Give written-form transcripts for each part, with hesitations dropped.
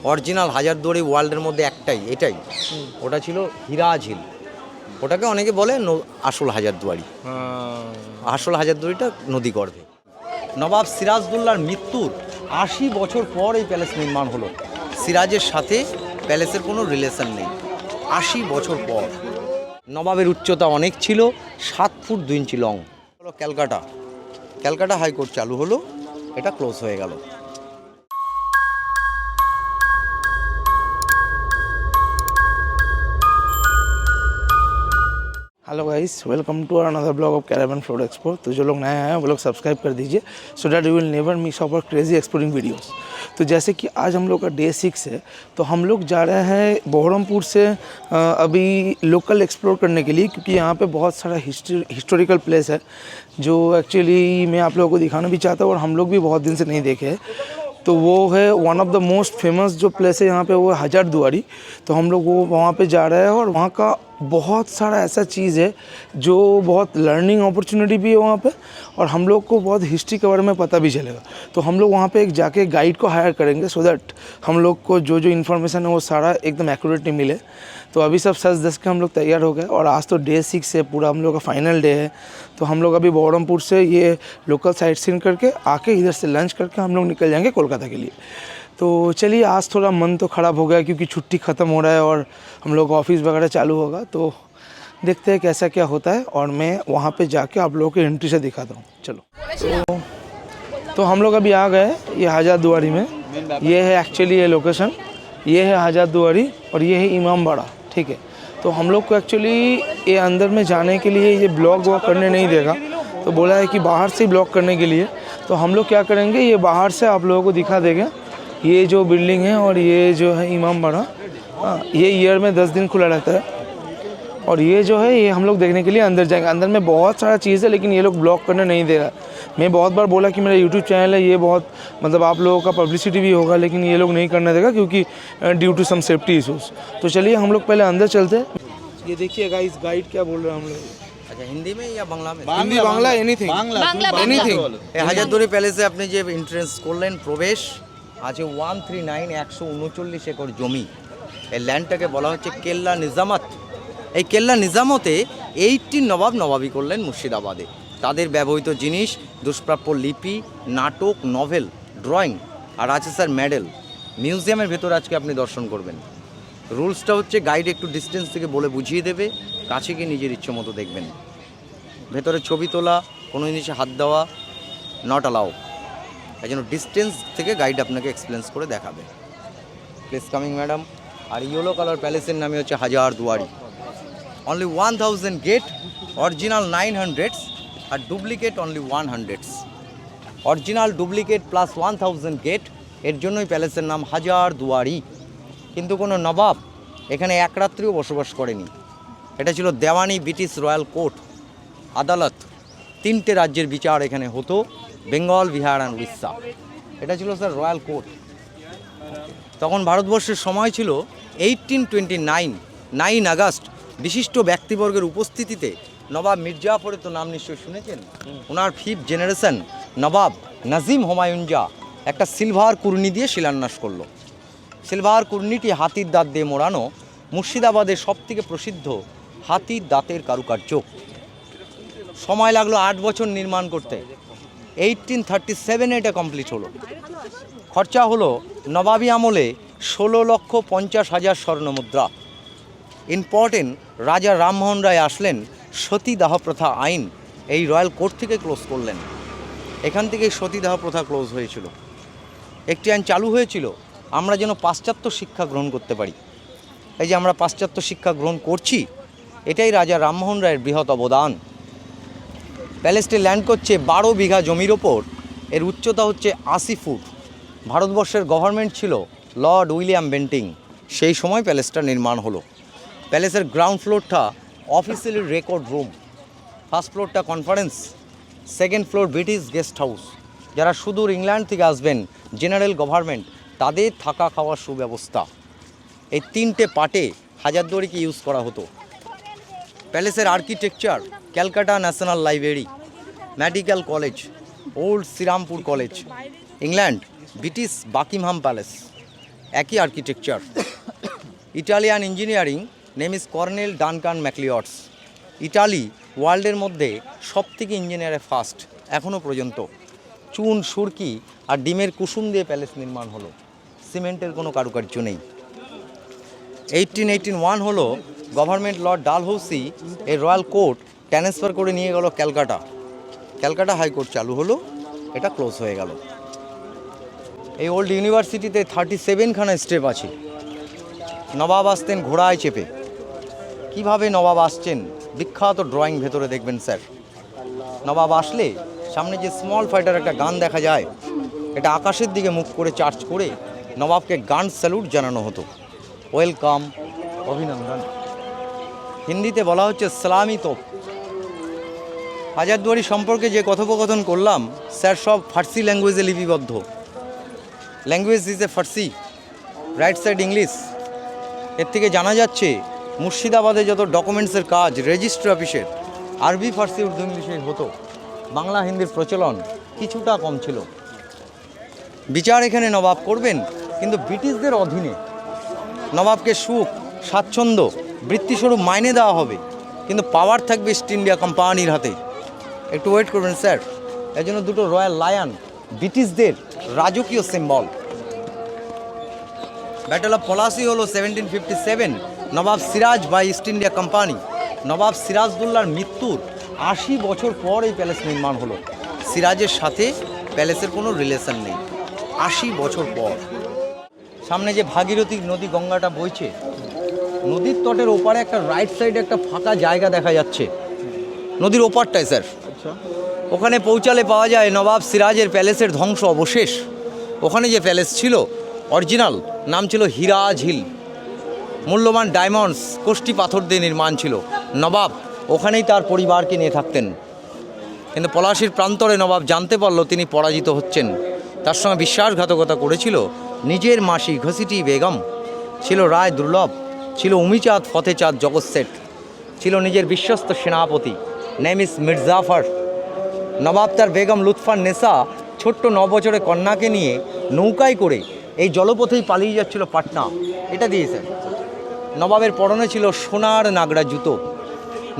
Original Hazarduari ওয়ার্ল্ডের মধ্যে একটাই, এটাই। ওটা ছিল হীরা ঝিল, ওটাকে অনেকে বলে আসল হাজারদুয়ারি। আসল হাজারদুয়ারিটা নদী গর্ভে। নবাব সিরাজদৌল্লার মৃত্যুর ৮০ বছর পর এই প্যালেস নির্মাণ হলো। সিরাজের সাথে প্যালেসের কোনো রিলেশন নেই, ৮০ বছর পর। নবাবের উচ্চতা অনেক ছিল, 7 ফুট 2 ইঞ্চি লং। হলো ক্যালকাটা হাইকোর্ট চালু হলো, এটা ক্লোজ হয়ে গেল। Hello guys, welcome to another blog of caravan floor explore. तो जो लोग नए हैं वो लोग सब्सक्राइब कर दीजिए so that you will never miss our crazy exploring videos. तो जैसे कि आज हम लोग का डे 6 है, तो हम लोग जा रहे हैं बहरमपुर से अभी लोकल एक्सप्लोर करने के लिए, क्योंकि यहाँ पे बहुत सारा हिस्टोरिकल प्लेस है जो एक्चुअली मैं आप लोगों को दिखाना भी चाहता हूँ और हम लोग भी बहुत दिन से नहीं देखे हैं। तो वो है one of the most famous जो प्लेस है यहाँ पे, वो है हजारदुआरी। तो हम लोग वो वहाँ पे जा रहे हैं और वहाँ का बहुत सारा ऐसा चीज़ है जो बहुत लर्निंग अपॉर्चुनिटी भी है वहाँ पे, और हम लोग को बहुत हिस्ट्री के बारे में पता भी चलेगा। तो हम लोग वहाँ पे एक जाके गाइड को हायर करेंगे सो दैट हम लोग को जो जो इन्फॉर्मेशन है वो सारा एकदम एक्यूरेटली मिले। तो अभी सब सज धज के हम लोग तैयार हो गए और आज तो डे 6 है, पूरा हम लोग का फाइनल डे है। तो हम लोग अभी बहरमपुर से ये लोकल साइट सीन करके आके इधर से लंच करके हम लोग निकल जाएंगे कोलकाता के लिए। तो चलिए, आज थोड़ा मन तो ख़राब हो गया क्योंकि छुट्टी ख़त्म हो रहा है और हम लोग ऑफिस वगैरह चालू होगा। तो देखते हैं कैसा क्या होता है और मैं वहाँ पे जाके आप लोगों को एंट्री से दिखाता हूँ। चलो, तो हम लोग अभी आ गए ये हजारदुआरी में। ये है एक्चुअली ये लोकेशन, ये है हजारदुआरी और ये है इमामबाड़ा। ठीक है, तो हम लोग को एक्चुअली ये अंदर में जाने के लिए ये ब्लॉग वॉक करने नहीं देगा, तो बोला है कि बाहर से ब्लॉग करने के लिए। तो हम लोग क्या करेंगे, ये बाहर से आप लोगों को दिखा देंगे ये जो बिल्डिंग है और ये जो है इमामबाड़ा। हाँ, ये ईयर में 10 दिन खुला रहता है और ये जो है ये हम लोग देखने के लिए अंदर जाएंगे। अंदर में बहुत सारा चीज़ है लेकिन ये लोग ब्लॉग करने नहीं दे रहा। मैं बहुत बार बोला कि मेरा यूट्यूब चैनल है, ये बहुत मतलब आप लोगों का पब्लिसिटी भी होगा, लेकिन ये लोग नहीं करने देगा क्योंकि due to some safety issues. तो चलिए हम लोग पहले अंदर चलते हैं। ये देखिए गाइस, गाइड क्या बोल रहे हैं हम लोग। আচ্ছা, হিন্দি में या বাংলা में? Hindi Bangla anything, anything. এই হাজারদুয়ারি প্যালেসে আপনি যে এন্ট্রেন্স করলেন, প্রবেশ আছে 139 একর জমি। এই ল্যান্ডটাকে বলা হচ্ছে কেল্লা নিজামত। এই কেল্লা নিজামতে 18 নবাব নবাবি করলেন মুর্শিদাবাদে। তাদের ব্যবহৃত জিনিস, দুষ্প্রাপ্য লিপি, নাটক, নভেল, ড্রয়িং আর আছে স্যার মেডেল। মিউজিয়ামের ভেতর আজকে আপনি দর্শন করবেন। রুলসটা হচ্ছে গাইড একটু ডিস্টেন্স থেকে বলে বুঝিয়ে দেবে, কাছে গিয়ে নিজের ইচ্ছে মতো দেখবেন। ভেতরে ছবি তোলা, কোনো জিনিসে হাত দেওয়া নট অ্যালাউ। এই জন্য ডিস্টেন্স থেকে গাইড আপনাকে এক্সপ্লেন্স করে দেখাবে। Please coming madam. আর ইয়েলো কালার প্যালেসের নামে হচ্ছে হাজারদুয়ারি। অনলি 1000 গেট, অরিজিনাল 900 আর duplicate only 100। Original duplicate plus 1000 gate, এর জন্যই প্যালেসের নাম হাজারদুয়ারি। কিন্তু কোনো নবাব এখানে এক রাত্রিও বসবাস করেনি। এটা ছিল দেওয়ানি ব্রিটিশ রয়্যাল কোর্ট, আদালত। 3টে রাজ্যের বিচার এখানে হতো, বেঙ্গল, বিহার আর উড়িষ্যা। এটা ছিল স্যার রয়্যাল কোর্ট। তখন ভারতবর্ষের সময় ছিল 1829, 9 আগস্ট। বিশিষ্ট ব্যক্তিবর্গের উপস্থিতিতে নবাব মির্জাফরের তো নাম নিশ্চয়ই শুনেছেন, ওনার 5th জেনারেশন নবাব নাজিম হুমায়ুন শাহ একটা সিলভার কুর্নি দিয়ে শিলান্যাস করলো। সিলভার কুর্নিটি হাতির দাঁত দিয়ে মোড়ানো, মুর্শিদাবাদের সবথেকে প্রসিদ্ধ হাতির দাঁতের কারুকার্য। সময় লাগলো 8 বছর নির্মাণ করতে। 1837 এটা কমপ্লিট হলো। খরচা হলো নবাবী আমলে 16,50,000 স্বর্ণমুদ্রা। ইম্পর্টেন্ট, রাজা রামমোহন রায় আসলেন, সতীদাহ প্রথা আইন এই রয়্যাল কোর্ট থেকে ক্লোজ করলেন। এখান থেকে সতীদাহ প্রথা ক্লোজ হয়েছিল। একটি আইন চালু হয়েছিল আমরা যেন পাশ্চাত্য শিক্ষা গ্রহণ করতে পারি। এই যে আমরা পাশ্চাত্য শিক্ষা গ্রহণ করছি, এটাই রাজা রামমোহন রায়ের বৃহৎ অবদান। প্যালেসটি ল্যান্ড করছে 12 বিঘা জমির ওপর। এর উচ্চতা হচ্ছে 80 ফুট। ভারতবর্ষের গভর্নমেন্ট ছিল লর্ড উইলিয়াম বেন্টিং, সেই সময় প্যালেসটা নির্মাণ হলো। প্যালেসের গ্রাউন্ড ফ্লোরটা অফিসিয়ালি রেকর্ড রুম, ফার্স্ট ফ্লোরটা conference, second floor British guest house. যারা সুদূর ইংল্যান্ড থেকে আসবেন, জেনারেল গভর্নমেন্ট, তাদের থাকা খাওয়ার সুব্যবস্থা। এই 3টে পার্টে হাজারদুয়ারিকে ইউজ করা হতো। প্যালেসের architecture, Calcutta national library, medical college, old Srirampur college, England, British Buckingham palace. একই architecture. Italian engineering, name is colonel Duncan McLeods. Italy ওয়ার্ল্ডের মধ্যে সবথেকে ইঞ্জিনিয়ারে ফার্স্ট এখনও পর্যন্ত। চুন, সুরকি আর ডিমের কুসুম দিয়ে প্যালেস নির্মাণ হলো, সিমেন্টের কোনো কারুকার্য নেই। 1881 হলো গভর্নমেন্ট লর্ড ডালহৌসি এই রয়্যাল কোর্ট ট্রান্সফার করে নিয়ে গেল ক্যালকাটা। ক্যালকাটা হাইকোর্ট চালু হলো, এটা ক্লোজ হয়ে গেল। এই ওল্ড ইউনিভার্সিটিতে 37খানা স্টেপ আছে। নবাব আসতেন ঘোড়ায় চেপে। কিভাবে নবাব আসছেন বিখ্যাত ড্রয়িং ভেতরে দেখবেন স্যার। নবাব আসলে সামনে যে স্মল ফাইটার একটা গান দেখা যায়, এটা আকাশের দিকে মুখ করে চার্জ করে নবাবকে গান স্যালুট জানানো হতো, ওয়েলকাম, অভিনন্দন। হিন্দিতে বলা হচ্ছে সালামি তোপ। হাজারদুয়ারি সম্পর্কে যে কথোপকথন করলাম স্যার, সব ফার্সি ল্যাঙ্গুয়েজে লিপিবদ্ধ। Language is a Farsi, right side English. এর থেকে জানা যাচ্ছে মুর্শিদাবাদে যত ডকুমেন্টসের কাজ রেজিস্ট্রি অফিসের আরবি, ফার্সি, উর্দু, ইংলিশে হতো। বাংলা হিন্দির প্রচলন কিছুটা কম ছিল। বিচার এখানে নবাব করবেন, কিন্তু ব্রিটিশদের অধীনে। নবাবকে সুখ, স্বাচ্ছন্দ্য, বৃত্তিস্বরূপ মাইনে দেওয়া হবে, কিন্তু পাওয়ার থাকবে ইস্ট ইন্ডিয়া কোম্পানির হাতে। একটু ওয়েট করবেন স্যার। এর জন্য দুটো রয়্যাল লায়ন, ব্রিটিশদের রাজকীয় সিম্বল। ব্যাটল অফ পলাশি হলো 1757, Nawab Siraj by east India company. Nawab সিরাজদৌল্লার মৃত্যুর 80 বছর পর এই প্যালেস নির্মাণ হলো। সিরাজের সাথে প্যালেসের কোনো রিলেশন নেই, 80 বছর পর। সামনে যে ভাগীরথী নদী গঙ্গাটা বইছে, নদীর তটের ওপারে একটা রাইট সাইডে একটা ফাঁকা জায়গা দেখা যাচ্ছে, নদীর ওপারটায় স্যার। ওখানে পৌঁছালে পাওয়া যায় নবাব সিরাজের প্যালেসের ধ্বংস অবশেষ। ওখানে যে প্যালেস ছিল অরিজিনাল নাম ছিল হীরা ঝিল। মূল্যবান ডায়মন্ডস, কোষ্টি পাথর দিয়ে নির্মাণ ছিল। নবাব ওখানেই তার পরিবারকে নিয়ে থাকতেন। কিন্তু পলাশির প্রান্তরে নবাব জানতে পারল তিনি পরাজিত হচ্ছেন। তার সঙ্গে বিশ্বাসঘাতকতা করেছিল নিজের মাসি ঘসিটি বেগম, ছিল রায় দুর্লভ, ছিল উমিচাঁদ ফতেচাঁদ জগৎ শেঠ, ছিল নিজের বিশ্বস্ত সেনাপতি, নেম ইজ মির্জাফর। নবাব তার বেগম লুৎফার নেসা ছোট্ট 9 বছরের কন্যাকে নিয়ে নৌকায় করে এই জলপথেই পালিয়ে যাচ্ছিল পাটনা। এটা দিয়েছেন। নবাবের পরনে ছিল সোনার নাগরা জুতো।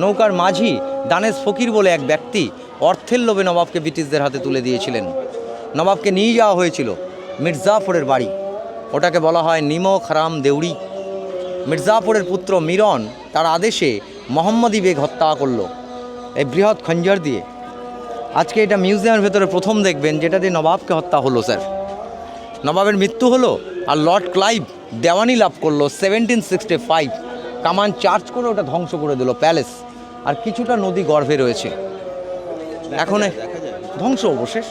নৌকার মাঝি দানেশ ফকির বলে এক ব্যক্তি অর্থের লোভে নবাবকে ব্রিটিশদের হাতে তুলে দিয়েছিলেন। নবাবকে নিয়ে যাওয়া হয়েছিল মির্জাফরের বাড়ি, ওটাকে বলা হয় নিমক হারাম দেউড়ি। মির্জাফরের পুত্র মিরন তার আদেশে মোহাম্মদী বেগ হত্যা করলো এই বৃহৎ খঞ্জর দিয়ে। আজকে এটা মিউজিয়ামের ভেতরে প্রথম দেখবেন, যেটা দিয়ে নবাবকে হত্যা হলো স্যার। নবাবের মৃত্যু হলো আর লর্ড ক্লাইভ দেওয়ানি লাভ করলো 1765। কামান চার্জ করে ওটা ধ্বংস করে দিল প্যালেস। আর কিছুটা নদী গর্ভে রয়েছে, এখন ধ্বংস অবশেষ।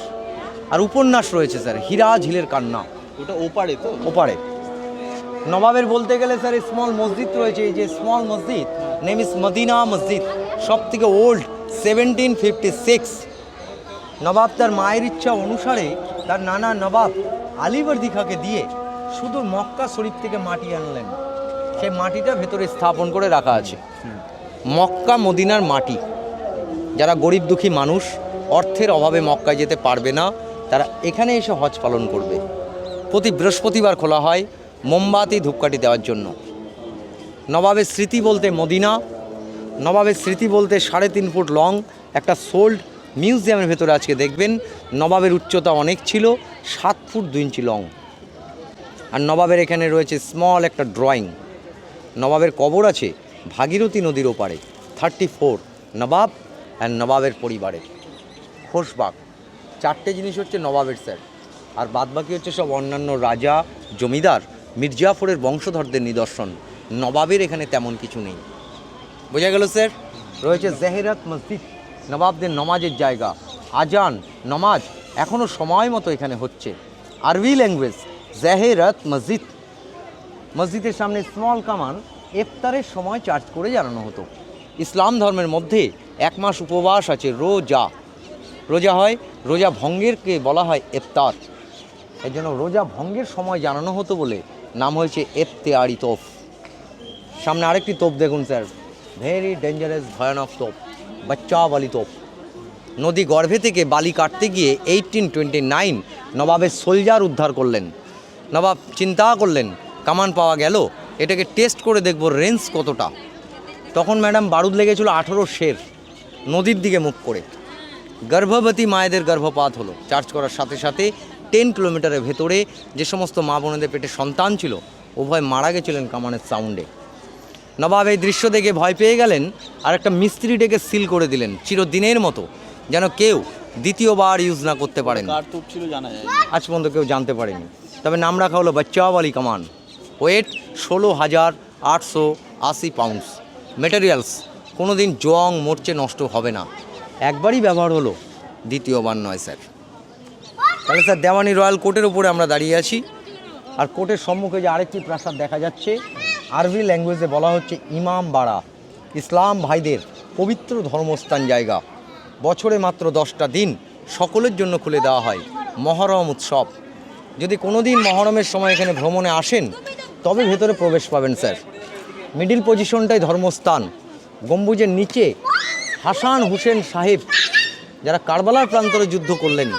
আর উপন্যাস রয়েছে স্যার, হীরা ঝিলের কান্না, ওটা ওপারে তো, ওপারে। নবাবের বলতে গেলে স্যার স্মল মসজিদ রয়েছে, এই যে স্মল মসজিদ, নেম ইজ মদিনা মসজিদ, সব থেকে ওল্ড, 1756। নবাব তার মায়ের ইচ্ছা অনুসারে তার নানা নবাব আলীবর্দী খাঁকে দিয়ে শুধু মক্কা শরীফ থেকে মাটি আনলেন। সেই মাটিটা ভেতরে স্থাপন করে রাখা আছে। মক্কা মদিনার মাটি। যারা গরিব দুঃখী মানুষ অর্থের অভাবে মক্কায় যেতে পারবে না, তারা এখানে এসে হজ পালন করবে। প্রতি বৃহস্পতিবার খোলা হয় মোমবাতি ধূপকাঠি দেওয়ার জন্য। নবাবের স্মৃতি বলতে মদিনা, নবাবের স্মৃতি বলতে 3.5 ফুট লং একটা সোল্ড মিউজিয়ামের ভেতরে আজকে দেখবেন। নবাবের উচ্চতা অনেক ছিল, 7 ফুট 2 ইঞ্চি লং। আর নবাবের এখানে রয়েছে স্মল একটা ড্রয়িং। নবাবের কবর আছে ভাগীরথী নদীর ওপারে, 34 নবাব অ্যান্ড নবাবের পরিবারের। খোশবাগ 4টে জিনিস হচ্ছে নবাবের স্যার, আর বাদবাকি হচ্ছে সব অন্যান্য রাজা, জমিদার, মির্জাফরের বংশধরদের নিদর্শন। নবাবের এখানে তেমন কিছু নেই। বোঝা গেল স্যার। রয়েছে জেহেরাত মসজিদ, নবাবদের নমাজের জায়গা। আজান, নমাজ এখনও সময় মতো এখানে হচ্ছে। আরবি ল্যাঙ্গুয়েজ, জেহেরাত মসজিদ। মসজিদের সামনে স্মল কামান, ইফতারের সময় চার্জ করে জানানো হতো। ইসলাম ধর্মের মধ্যে 1 মাস উপবাস আছে, রোজা হয়। রোজা ভঙ্গেরকে বলা হয় ইফতার। এর জন্য রোজা ভঙ্গের সময় জানানো হতো বলে নাম হয়েছে ইফতেয়ারি তোপ। সামনে আরেকটি তোপ দেখুন স্যার, ভেরি ডেঞ্জারাস, ভয়ানক তোপ, বাচ্চাওয়ালি তোপ। নদী গর্ভে থেকে বালি কাটতে গিয়ে 1829 নবাবের সোলজার উদ্ধার করলেন। নবাব চিন্তা করলেন কামান পাওয়া গেল, এটাকে টেস্ট করে দেখব রেঞ্জ কতটা। তখন ম্যাডাম বারুদ লেগেছিল 18 শের, নদীর দিকে মুখ করে। গর্ভবতী মায়েদের গর্ভপাত হলো, চার্জ করার সাথে সাথে 10 কিলোমিটারের ভেতরে যে সমস্ত মা বোনেদের পেটে সন্তান ছিল উভয় মারা গেছিলেন কামানের সাউন্ডে। নবাব এই দৃশ্য দেখে ভয় পেয়ে গেলেন, আর একটা মিস্ত্রি ডেকে সিল করে দিলেন চিরদিনের মতো, যেন কেউ দ্বিতীয়বার ইউজ না করতে পারেন। কার তোপ ছিল জানা যায় আজ পর্যন্ত কেউ জানতে পারেনি। তবে নাম রাখা হলো বাচ্চাওয়ালি কামান। Wait 16,880 pounds. মেটেরিয়ালস কোনো দিন জং মরচে নষ্ট হবে না, একবারই ব্যবহার হলো, দ্বিতীয়বার নয় স্যার। তাহলে স্যার দেওয়ানি রয়্যাল কোর্টের উপরে আমরা দাঁড়িয়ে আছি, আর কোর্টের সম্মুখে যে আরেকটি প্রাসাদ দেখা যাচ্ছে, আরবি ল্যাঙ্গুয়েজে বলা হচ্ছে ইমাম বাড়া, ইসলাম ভাইদের পবিত্র ধর্মস্থান জায়গা। বছরে মাত্র 10টা দিন সকলের জন্য খুলে দেওয়া হয়, মহরম উৎসব। যদি কোনো দিন মহরমের সময় এখানে ভ্রমণে আসেন তবে ভেতরে প্রবেশ পাবেন স্যার। মিডিল পজিশনটাই ধর্মস্থান। গম্বুজের নিচে হাসান হুসেন সাহেব, যারা কারবালার প্রান্তরে যুদ্ধ করলেন,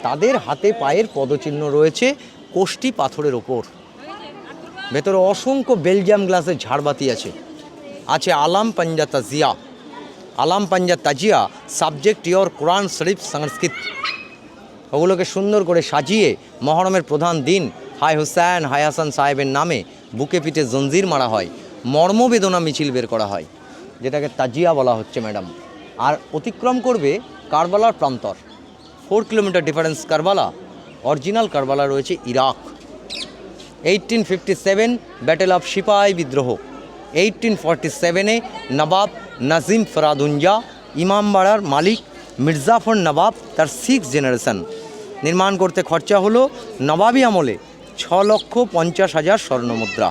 তাদের হাতে পায়ের পদচিহ্ন রয়েছে কোষ্টি পাথরের ওপর। ভেতরে অসংখ্য বেলজিয়াম গ্লাসের ঝাড়বাতি আছে। আছে আলাম পাঞ্জা তাজিয়া, আলাম পাঞ্জা তাজিয়া সাবজেক্ট ইয়র কোরআন শরীফ সংস্কৃত। ওগুলোকে সুন্দর করে সাজিয়ে মহরমের প্রধান দিন হায় হুসেন হায় হাসান সাহেবের নামে বুকে পিঠে জঞ্জির মারা হয়, মর্মবেদনা মিছিল বের করা হয়, যেটাকে তাজিয়া বলা হচ্ছে ম্যাডাম। আর অতিক্রম করবে কারবালার প্রান্তর। 4 kilometre difference Karbala. Original Karbala রয়েছে ইরাক। 1857 ব্যাটেল অফ সিপাই বিদ্রোহ। 1847-এ নবাব নাজিম ফরাদুঞ্জা, ইমামবাড়ার মালিক মির্জাফর নবাব তার 6 জেনারেশন। নির্মাণ করতে খরচা হলো নবাবী আমলে 6,50,000 স্বর্ণমুদ্রা।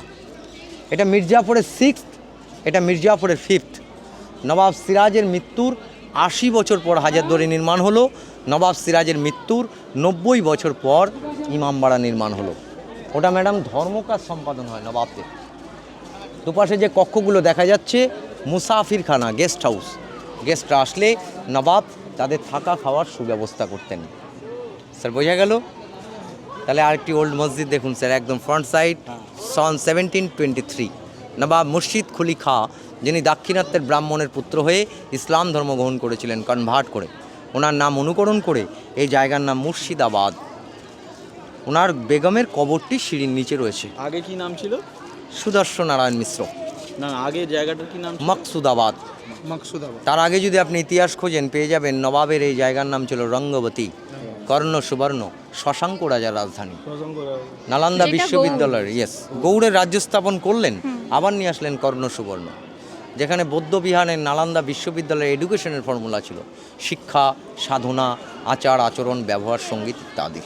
এটা মির্জাফরের 6th, এটা মির্জাফরের 5th। নবাব সিরাজের মৃত্যুর 80 বছর পর হাজারদুয়ারি নির্মাণ হলো। নবাব সিরাজের মৃত্যুর 90 বছর পর ইমামবাড়া নির্মাণ হলো। ওটা ম্যাডাম ধর্মকাজ সম্পাদন হয় নবাবদের। দুপাশে যে কক্ষগুলো দেখা যাচ্ছে মুসাফিরখানা, গেস্ট হাউস। গেস্টরা আসলে নবাব তাদের থাকা খাওয়ার সুব্যবস্থা করতেন। স্যার বোঝা গেল? তাহলে আরেকটি ওল্ড মসজিদ দেখুন স্যার, একদম ফ্রন্ট সাইড। সন 1723 নবাব মুর্শিদ কুলি খাঁ, যিনি দাক্ষিণাত্যের ব্রাহ্মণের পুত্র হয়ে ইসলাম ধর্ম গ্রহণ করেছিলেন কনভার্ট করে, ওনার নাম অনুকরণ করে এই জায়গার নাম মুর্শিদাবাদ। ওনার বেগমের কবরটি সিঁড়ির নিচে রয়েছে। আগে কি নাম ছিল? সুদর্শন নারায়ণ মিশ্র। না, আগে জায়গাটার কি নাম ছিল? মকসুদাবাদ। তার আগে যদি আপনি ইতিহাস খোঁজেন পেয়ে যাবেন নবাবের এই জায়গার নাম ছিল রঙ্গবতী, কর্ণ সুবর্ণ, শশাঙ্ক রাজার রাজধানী। নালন্দা বিশ্ববিদ্যালয়ের গৌড়ের রাজ্য স্থাপন করলেন, আবার নিয়ে আসলেন কর্ণ সুবর্ণ, যেখানে বৌদ্ধবিহারের নালন্দা বিশ্ববিদ্যালয়ের এডুকেশনের ফর্মুলা ছিল শিক্ষা, সাধনা, আচার আচরণ, ব্যবহার, সঙ্গীত ইত্যাদি।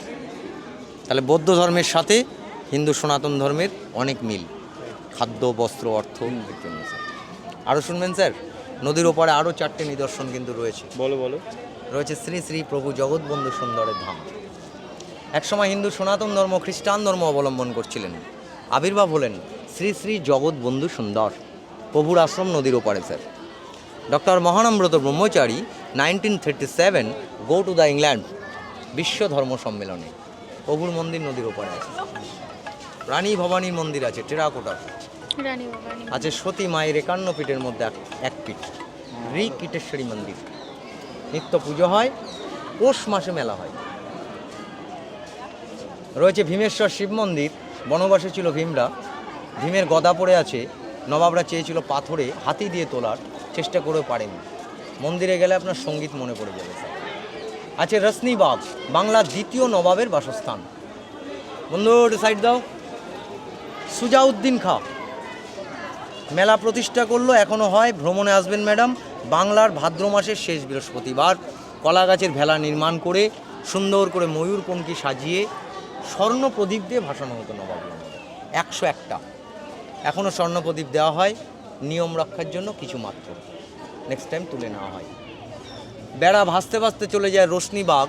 তাহলে বৌদ্ধ ধর্মের সাথে হিন্দু সনাতন ধর্মের অনেক মিল, খাদ্য, বস্ত্র, অর্থ এর জন্য স্যার। আরও শুনবেন স্যার, নদীর ওপারে আরও 4টে নিদর্শন কিন্তু রয়েছে। বলো। রয়েছে শ্রী শ্রী প্রভু জগৎবন্ধু সুন্দরের ধাম। একসময় হিন্দু সনাতন ধর্ম খ্রিস্টান ধর্ম অবলম্বন করছিলেন, আবির্ভাব হলেন শ্রী শ্রী জগৎবন্ধু সুন্দর। প্রভুর আশ্রম নদীর ওপারে sir. Doctor Mahanambrata Brahmachari 1937 go to the England বিশ্ব ধর্ম সম্মেলনে। প্রভুর মন্দির নদীর ওপারে আছে। রানী ভবানীর মন্দির আছে টেরাকোটার। আছে সতী মায়ের 51 পীঠের মধ্যে এক পীঠ, কীটেশ্বরী মন্দির। নিত্য পুজো হয়, পৌষ মাসে মেলা হয়। রয়েছে ভীমেশ্বর শিব মন্দির। বনবাসে ছিল ভীমরা, ভীমের গদা পড়ে আছে। নবাবরা চেয়েছিল পাথরে হাতি দিয়ে তোলার, চেষ্টা করেও পারেনি। মন্দিরে গেলে আপনার সঙ্গীত মনে পড়ে যাবে স্যার। আছে রসনিবাগ, বাংলার দ্বিতীয় নবাবের বাসস্থান। বন্ধু সাইড দাও। সুজাউদ্দিন খাঁ মেলা প্রতিষ্ঠা করলো, এখনও হয়, ভ্রমণে আসবেন ম্যাডাম। বাংলার ভাদ্র মাসের শেষ বৃহস্পতিবার কলা গাছের ভেলা নির্মাণ করে সুন্দর করে ময়ূরপঙ্খী সাজিয়ে স্বর্ণ প্রদীপ দিয়ে ভাসানো হতো নবাব। 101টা এখনও স্বর্ণ প্রদীপ দেওয়া হয়, নিয়ম রক্ষার জন্য কিছু মাত্র, নেক্সট টাইম তুলে নেওয়া হয়। বেড়া ভাসতে ভাসতে চলে যায় রোশনীবাগ,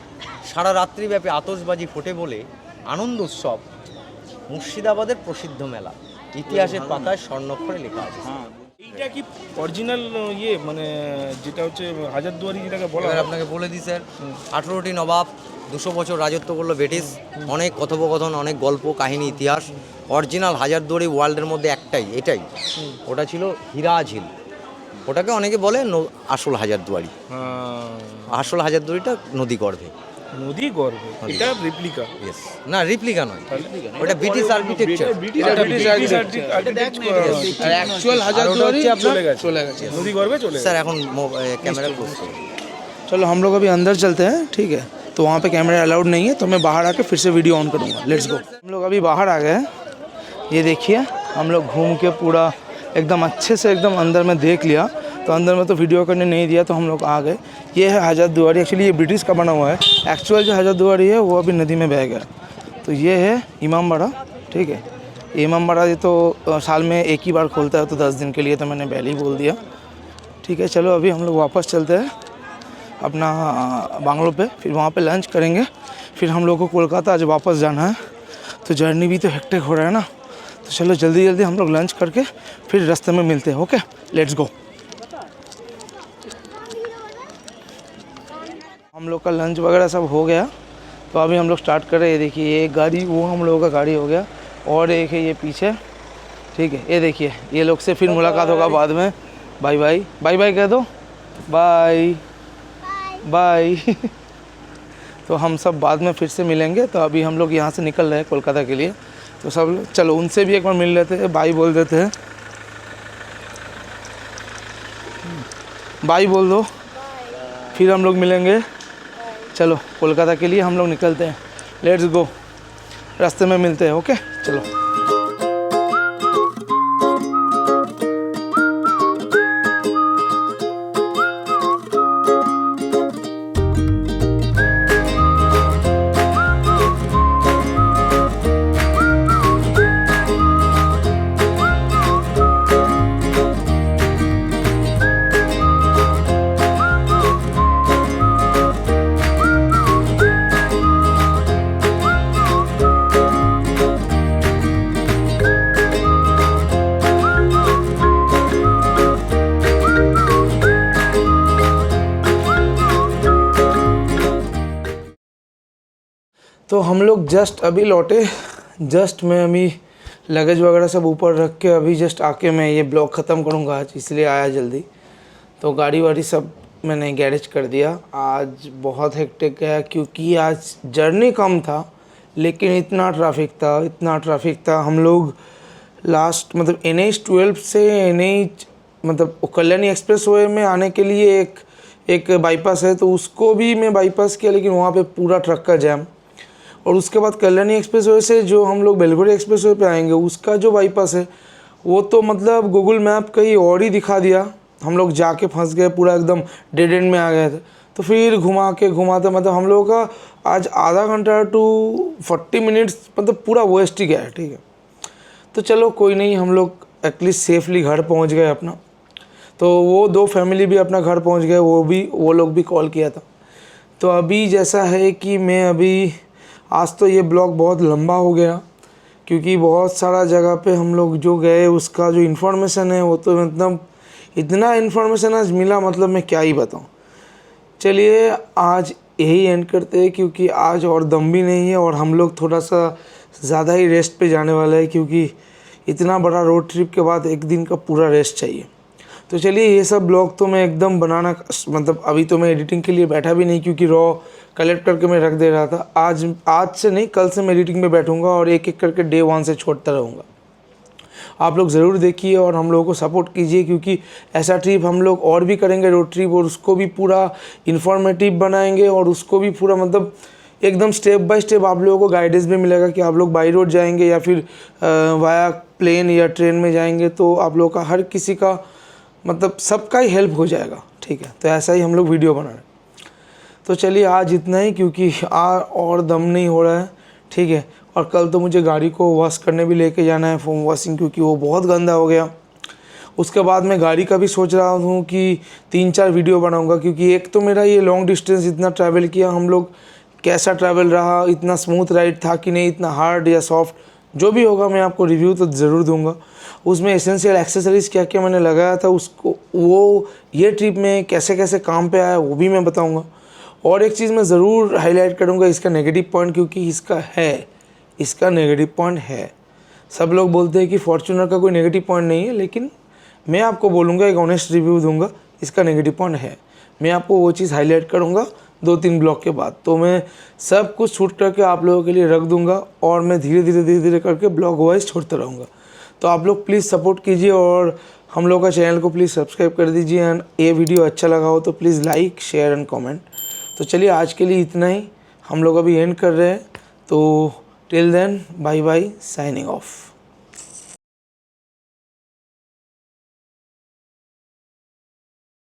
সারা রাত্রিব্যাপী আতশবাজি ফোটে বলে আনন্দ উৎসব। মুর্শিদাবাদের প্রসিদ্ধ মেলা, ইতিহাসের পাতায় স্বর্ণাক্ষরে লেখা আছে। এইটা কি অরিজিনাল মানে যেটা হচ্ছে হাজারদুয়ারি যেটাকে বলা হয়? আপনাকে বলে দিই স্যার, 18টি নবাব 200 বছর রাজত্ব করলো ব্রিটিশ, অনেক কথোপকথন, অনেক গল্প কাহিনী ইতিহাস। অরিজিনাল হাজারদুয়ারি ওয়ার্ল্ডের মধ্যে একটাই, এটাই। ওটা ছিল হীরা ঝিল, ওটাকে অনেকে বলে আসল হাজারদুয়ারি। আসল হাজারদুয়ারিটা নদী গর্ভে। নদী গর্ভে, এটা রেপ্লিকা। ইয়েস, না রেপ্লিকা নয়, ওটা ব্রিটিশ আর্কিটেকচার। অ্যাকচুয়াল হাজারদুয়ারি চলে গেছে নদী গর্ভে চলে স্যার এখন ক্যামেরা ক্লোজ করুন। चलो हम लोग अभी अंदर चलते हैं, ठीक है। तो वहाँ पे कैमरा अलाउड नहीं है, तो मैं बाहर आके फिर से वीडियो ऑन करूँगा। Let's go. हम लोग अभी बाहर आ गए हैं, ये देखिए हम लोग घूम के पूरा एकदम अच्छे से एकदम अंदर में देख लिया। तो अंदर में तो वीडियो करने नहीं दिया, तो हम लोग आ गए। ये है हजारदुआरी, एक्चुअली ये ब्रिटिश का बना हुआ है। एक्चुअल जो हजारदुआरी है वो अभी नदी में बह गया। तो ये है इमामबाड़ा, ठीक है। इमामबाड़ा ये तो साल में एक ही बार खोलता है, तो 10 दिन के लिए, तो मैंने पहले ही बोल दिया, ठीक है। चलो अभी हम लोग वापस चलते हैं अपना बांग्लो पे, फिर वहाँ पे लंच करेंगे। फिर हम लोग को कोलकाता आज वापस जाना है, तो जर्नी भी तो हेक्टिक हो रहा है ना। तो चलो जल्दी जल्दी हम लोग लंच करके फिर रास्ते में मिलते हैं। Okay, let's go. हम लोग का लंच वगैरह सब हो गया, तो अभी हम लोग स्टार्ट कर रहे हैं। ये देखिए ये गाड़ी, वो हम लोगों का गाड़ी हो गया, और एक है ये पीछे, ठीक है। ये देखिए ये लोग से फिर मुलाकात होगा बाद में। बाय बाय, बाय बाय कह दो, बाय बाय। तो हम सब बाद में फिर से मिलेंगे। तो अभी हम लोग यहाँ से निकल रहे हैं कोलकाता के लिए। तो सब चलो उनसे भी एक बार मिल लेते हैं, बाय बोल देते हैं। बाय बोल दो, फिर हम लोग मिलेंगे। चलो कोलकाता के लिए हम लोग निकलते हैं, लेट्स गो। रास्ते में मिलते हैं, ओके चलो। तो हम लोग जस्ट अभी लौटे, जस्ट मैं अभी लगेज वगैरह सब ऊपर रख के अभी जस्ट आके मैं ये ब्लॉग ख़त्म करूँगा आज, इसलिए आया जल्दी। तो गाड़ी वाड़ी सब मैंने गैरेज कर दिया। आज बहुत हेक्टिक है क्योंकि आज जर्नी कम था, लेकिन इतना ट्रैफिक था। हम लोग लास्ट मतलब NH-12 से मतलब कल्याणी एक्सप्रेस वे में आने के लिए एक बाईपास है, तो उसको भी मैं बाईपास किया, लेकिन वहाँ पे पूरा ट्रक का जैम। और उसके बाद कल्याणी एक्सप्रेस वे से जो हम लोग बेलगोरी एक्सप्रेस वे पे आएंगे, उसका जो बाईपास है वो तो मतलब गूगल मैप कहीं और ही दिखा दिया। हम लोग जाके फंस गए, पूरा एकदम डेड एंड में आ गए थे। तो फिर घुमाते मतलब हम लोगों का आज आधा घंटा टू 40 मिनट्स मतलब पूरा वेस्ट ही गया है, ठीक है। तो चलो कोई नहीं, हम लोग एटलीस्ट सेफली घर पहुंच गए अपना। तो वो 2 फैमिली भी अपना घर पहुंच गए, वो लोग भी कॉल किया था। तो अभी जैसा है कि मैं अभी आज तो ये ब्लॉग बहुत लंबा हो गया, क्योंकि बहुत सारा जगह पे हम लोग जो गए उसका जो इन्फॉर्मेशन है वो तो मतलब इतना इन्फॉर्मेशन आज मिला, मतलब मैं क्या ही बताऊँ। चलिए आज यही एंड करते हैं, क्योंकि आज और दम भी नहीं है और हम लोग थोड़ा सा ज़्यादा ही रेस्ट पे जाने वाला है, क्योंकि इतना बड़ा रोड ट्रिप के बाद एक दिन का पूरा रेस्ट चाहिए। तो चलिए ये सब ब्लॉग तो मैं एकदम बनाना मतलब अभी तो मैं एडिटिंग के लिए बैठा भी नहीं, क्योंकि रॉ कलेक्ट करके मैं रख दे रहा था। आज से नहीं, कल से मैं एडिटिंग में बैठूंगा और एक एक करके डे 1 से छोड़ता रहूँगा। आप लोग ज़रूर देखिए और हम लोगों को सपोर्ट कीजिए, क्योंकि ऐसा ट्रिप हम लोग और भी करेंगे रोड ट्रिप, और उसको भी पूरा इन्फॉर्मेटिव बनाएंगे और उसको भी पूरा मतलब एकदम स्टेप बाय स्टेप आप लोगों को गाइडेंस भी मिलेगा कि आप लोग बाई रोड जाएंगे या फिर वाया प्लेन या ट्रेन में जाएंगे, तो आप लोगों का हर किसी का मतलब सबका ही हेल्प हो जाएगा, ठीक है। तो ऐसा ही हम लोग वीडियो बना रहे हैं। तो चलिए आज इतना ही, क्योंकि और दम नहीं हो रहा है, ठीक है। और कल तो मुझे गाड़ी को वॉश करने भी लेके जाना है, फोम वॉशिंग, क्योंकि वो बहुत गंदा हो गया। उसके बाद मैं गाड़ी का भी सोच रहा हूँ कि 3-4 वीडियो बनाऊँगा, क्योंकि एक तो मेरा ये लॉन्ग डिस्टेंस इतना ट्रैवल किया हम लोग, कैसा ट्रैवल रहा, इतना स्मूथ राइड था कि नहीं, इतना हार्ड या सॉफ्ट, जो भी होगा मैं आपको रिव्यू तो ज़रूर दूंगा। उसमें एसेंशियल एक्सेसरीज़ क्या क्या मैंने लगाया था, उसको वो ये ट्रिप में कैसे कैसे काम पे आया वो भी मैं बताऊंगा। और एक चीज़ मैं ज़रूर हाईलाइट करूँगा इसका नेगेटिव पॉइंट, क्योंकि इसका नेगेटिव पॉइंट है। सब लोग बोलते हैं कि फॉर्च्यूनर का कोई नेगेटिव पॉइंट नहीं है, लेकिन मैं आपको बोलूँगा, एक ऑनेस्ट रिव्यू दूंगा, इसका नेगेटिव पॉइंट है। मैं आपको वो चीज़ हाईलाइट करूँगा 2-3 ब्लॉग के बाद। तो मैं सब कुछ शूट करके आप लोगों के लिए रख दूँगा और मैं धीरे धीरे करके ब्लॉग वाइज छोड़ता रहूँगा। तो आप लोग प्लीज़ सपोर्ट कीजिए और हम लोग का चैनल को प्लीज़ सब्सक्राइब कर दीजिए। एंड ये वीडियो अच्छा लगा हो तो please like, share and comment. तो चलिए आज के लिए इतना ही, हम लोग अभी एंड कर रहे हैं। तो till then bye bye, signing of.